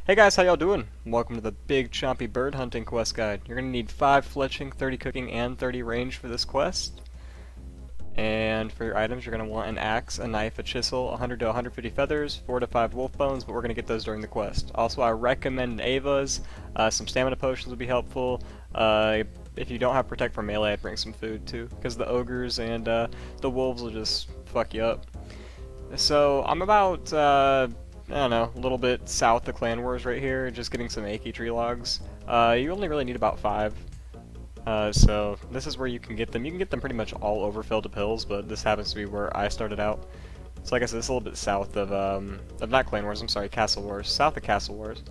Hey guys, how y'all doing? Welcome to the Big Chompy Bird Hunting Quest Guide. You're going to need 5 fletching, 30 cooking, and 30 range for this quest. And for your items, you're going to want an axe, a knife, a chisel, 100 to 150 feathers, 4 to 5 wolf bones, but we're going to get those during the quest. Also, I recommend Avas. Some stamina potions would be helpful. If you don't have Protect from melee, I'd bring some food too, because the ogres and the wolves will just fuck you up. So, I'm about, I don't know, a little bit south of Clan Wars right here, just getting some achy tree logs. You only really need about 5. So this is where you can get them. You can get them pretty much all over Filled Hills, but this happens to be where I started out. So like I said, it's a little bit south of not Clan Wars, I'm sorry, Castle Wars. South of Castle Wars.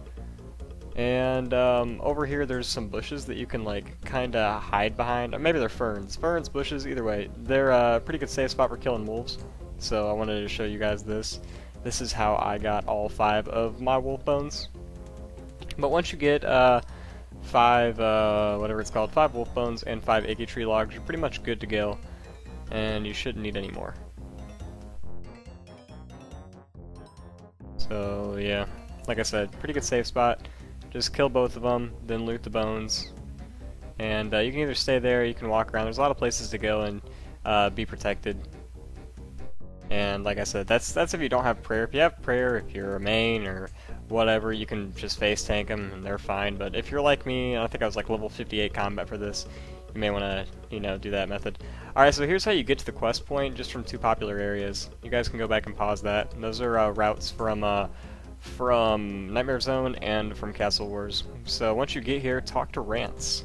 And over here there's some bushes that you can like kinda hide behind. Or maybe they're ferns. Ferns, bushes, either way. They're a pretty good safe spot for killing wolves. So I wanted to show you guys this. This is how I got all 5 of my wolf bones. But once you get 5, whatever it's called, 5 wolf bones and 5 achy tree logs, you're pretty much good to go. And you shouldn't need any more. So yeah, like I said, pretty good safe spot. Just kill both of them, then loot the bones. And you can either stay there, you can walk around. There's a lot of places to go and be protected. And like I said, that's if you don't have prayer. If you have prayer, if you're a main or whatever, you can just face tank them and they're fine. But if you're like me, I think I was like level 58 combat for this, you may want to, do that method. Alright, so here's how you get to the quest point, just from 2 popular areas. You guys can go back and pause that. And those are routes from Nightmare Zone and from Castle Wars. So once you get here, talk to Rance.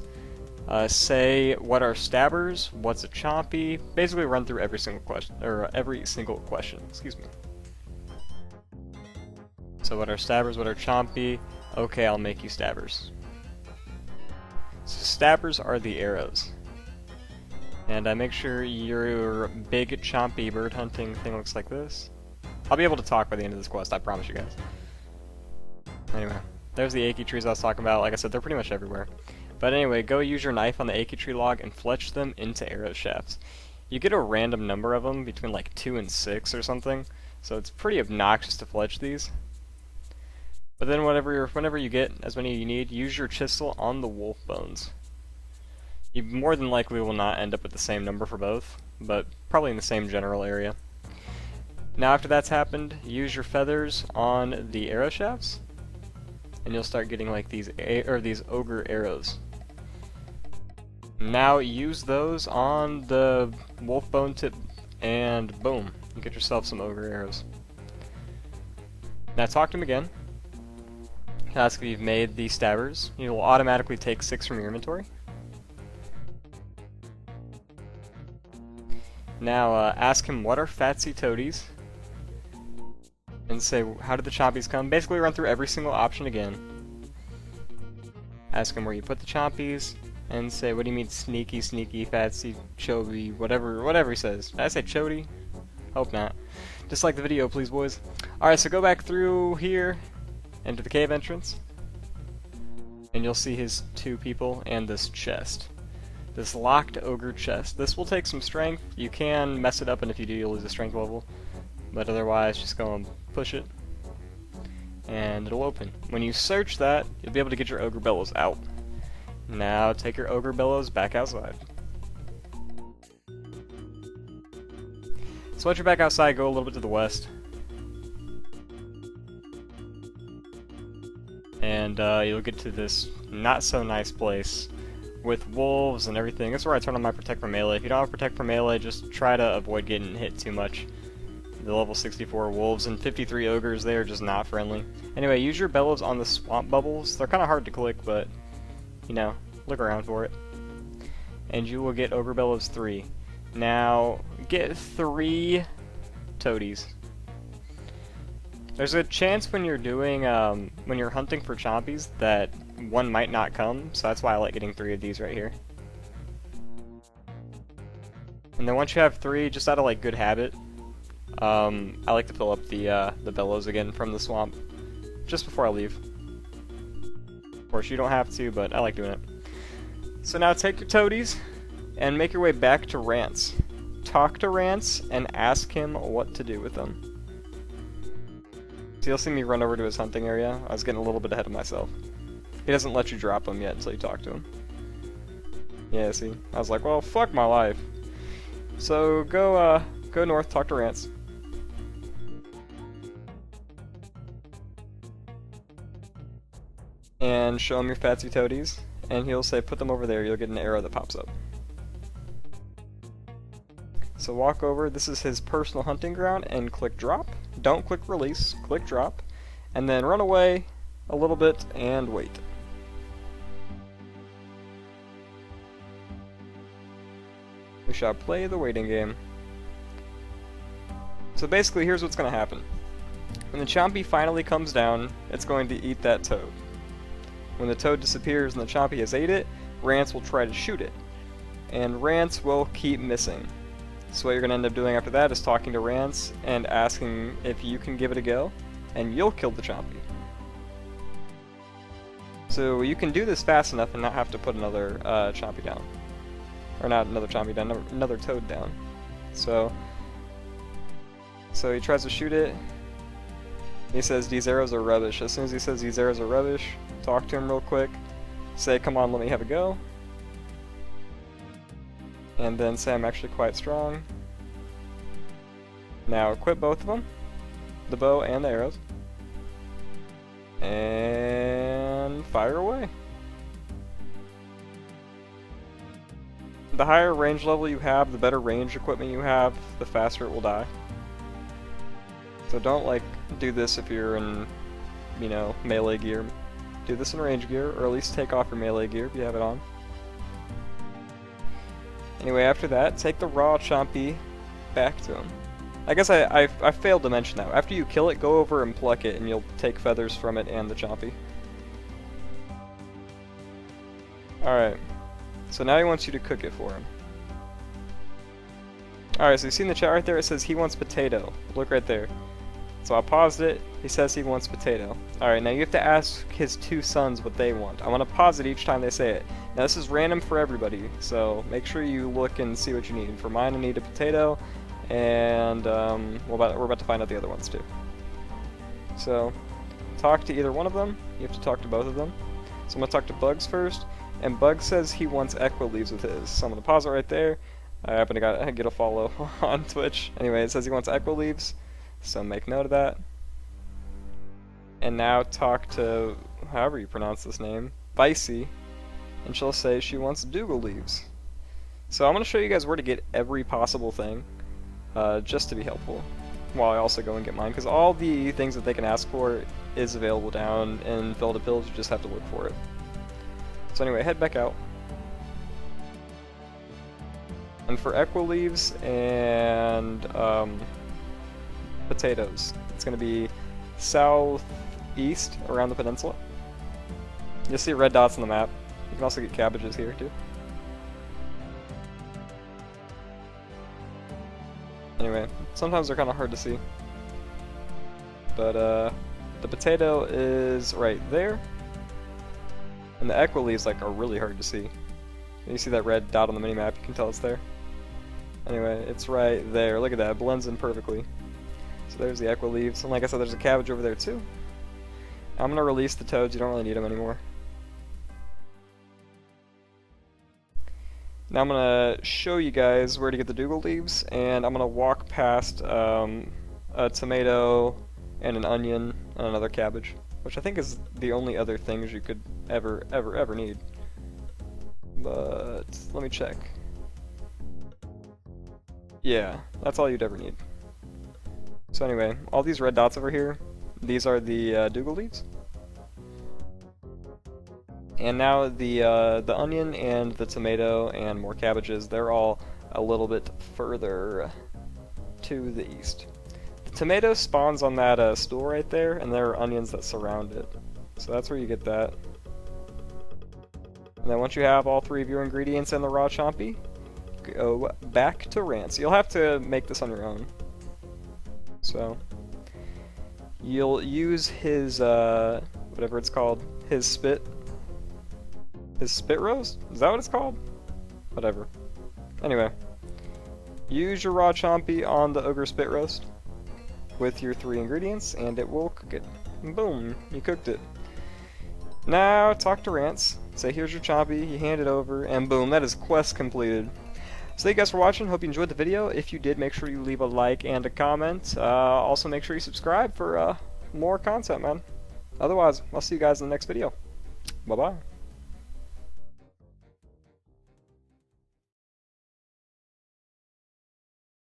Say what are stabbers, what's a chompy, basically run through every single question, excuse me. So what are stabbers, what are chompy, okay, I'll make you stabbers. So stabbers are the arrows. And make sure your big chompy bird hunting thing looks like this. I'll be able to talk by the end of this quest, I promise you guys. Anyway, there's the achy trees I was talking about. Like I said, they're pretty much everywhere. But anyway, go use your knife on the achy tree log and fletch them into arrow shafts. You get a random number of them, between like 2 and 6 or something, so it's pretty obnoxious to fletch these. But then whenever you get as many as you need, use your chisel on the wolf bones. You more than likely will not end up with the same number for both, but probably in the same general area. Now after that's happened, use your feathers on the arrow shafts, and you'll start getting like these ogre arrows. Now use those on the wolf bone tip, and boom, you get yourself some ogre arrows. Now talk to him again. Ask if you've made the stabbers. You will automatically take 6 from your inventory. Now ask him what are fatsy toadies, and say how did the chompies come. Basically run through every single option again. Ask him where you put the chompies, and say, what do you mean sneaky, fatsy, chody, whatever he says. Did I say chody? Hope not. Just like the video, please, boys. Alright, so go back through here, into the cave entrance, and you'll see his 2 people and this chest. This locked ogre chest. This will take some strength. You can mess it up, and if you do, you'll lose a strength level. But otherwise, just go and push it, and it'll open. When you search that, you'll be able to get your ogre bellows out. Now take your ogre bellows back outside. So once you're back outside, go a little bit to the west. And you'll get to this not so nice place with wolves and everything. That's where I turn on my Protect from Melee. If you don't have Protect from Melee, just try to avoid getting hit too much. The level 64 wolves and 53 ogres, they are just not friendly. Anyway, use your bellows on the swamp bubbles. They're kind of hard to click, but look around for it. And you will get ogre bellows 3. Now, get 3 toadies. There's a chance when you're doing, when you're hunting for chompies that one might not come, so that's why I like getting 3 of these right here. And then once you have 3, just out of like good habit, I like to fill up the bellows again from the swamp just before I leave. Of course, you don't have to, but I like doing it. So now take your toadies and make your way back to Rance. Talk to Rance and ask him what to do with them. So you'll see me run over to his hunting area. I was getting a little bit ahead of myself. He doesn't let you drop him yet until you talk to him. Yeah, see? I was like, well, fuck my life. So go north, talk to Rance. And show him your fatsy toadies, and he'll say put them over there, you'll get an arrow that pops up. So walk over, this is his personal hunting ground, and click drop. Don't click release, click drop, and then run away a little bit and wait. We shall play the waiting game. So basically here's what's going to happen. When the Chompy finally comes down, it's going to eat that toad. When the toad disappears and the Chompy has ate it, Rance will try to shoot it. And Rance will keep missing. So what you're going to end up doing after that is talking to Rance and asking if you can give it a go, and you'll kill the Chompy. So you can do this fast enough and not have to put another Chompy down. Or not another Chompy down, another toad down. So he tries to shoot it. He says these arrows are rubbish. As soon as he says these arrows are rubbish, talk to him real quick. Say, come on, let me have a go. And then say I'm actually quite strong. Now equip both of them. The bow and the arrows. And fire away. The higher range level you have, the better range equipment you have, the faster it will die. So don't like do this if you're in, you know, melee gear. Do this in range gear, or at least take off your melee gear if you have it on. Anyway, after that, take the raw Chompy back to him. I guess I failed to mention that. After you kill it, go over and pluck it, and you'll take feathers from it and the Chompy. Alright. So now he wants you to cook it for him. Alright, so you see in the chat right there, it says he wants potato. Look right there. So I paused it, he says he wants potato. Alright, now you have to ask his two sons what they want. I want to pause it each time they say it. Now this is random for everybody, so make sure you look and see what you need. For mine I need a potato, and we're about to find out the other ones too. So, talk to either one of them, you have to talk to both of them. So I'm going to talk to Bugs first, and Bugs says he wants equa leaves with his. So I'm going to pause it right there. I happen to get a follow on Twitch. Anyway, it says he wants equa leaves. So make note of that. And now talk to, however you pronounce this name, Vicey, and she'll say she wants Dougal leaves. So I'm going to show you guys where to get every possible thing, just to be helpful, while I also go and get mine, because all the things that they can ask for is available down in Felda Pills, you just have to look for it. So anyway, head back out. And for equa leaves and potatoes, it's going to be southeast around the peninsula. You'll see red dots on the map. You can also get cabbages here too. Anyway, sometimes they're kind of hard to see. But the potato is right there. And the equa leaves are really hard to see. You see that red dot on the minimap, you can tell it's there. Anyway, it's right there. Look at that, it blends in perfectly. So there's the equa leaves, and like I said, there's a cabbage over there too. I'm gonna release the toads, you don't really need them anymore. Now I'm gonna show you guys where to get the Dougal leaves, and I'm gonna walk past a tomato and an onion and another cabbage, which I think is the only other things you could ever need. But let me check. Yeah, that's all you'd ever need. So anyway, all these red dots over here, these are the Dougal leaves. And now the onion and the tomato and more cabbages, they're all a little bit further to the east. The tomato spawns on that stool right there, and there are onions that surround it. So that's where you get that. And then once you have all three of your ingredients and the raw Chompy, go back to Rance. You'll have to make this on your own. So you'll use his whatever it's called, his spit roast? Is that what it's called? Whatever. Anyway, use your raw Chompy on the ogre spit roast. with your 3 ingredients, and it will cook it. And boom, you cooked it. Now talk to Rance, say here's your Chompy, you hand it over, and boom, that is quest completed. So thank you guys for watching, hope you enjoyed the video. If you did, make sure you leave a like and a comment. Also make sure you subscribe for more content, man. Otherwise, I'll see you guys in the next video. Bye-bye.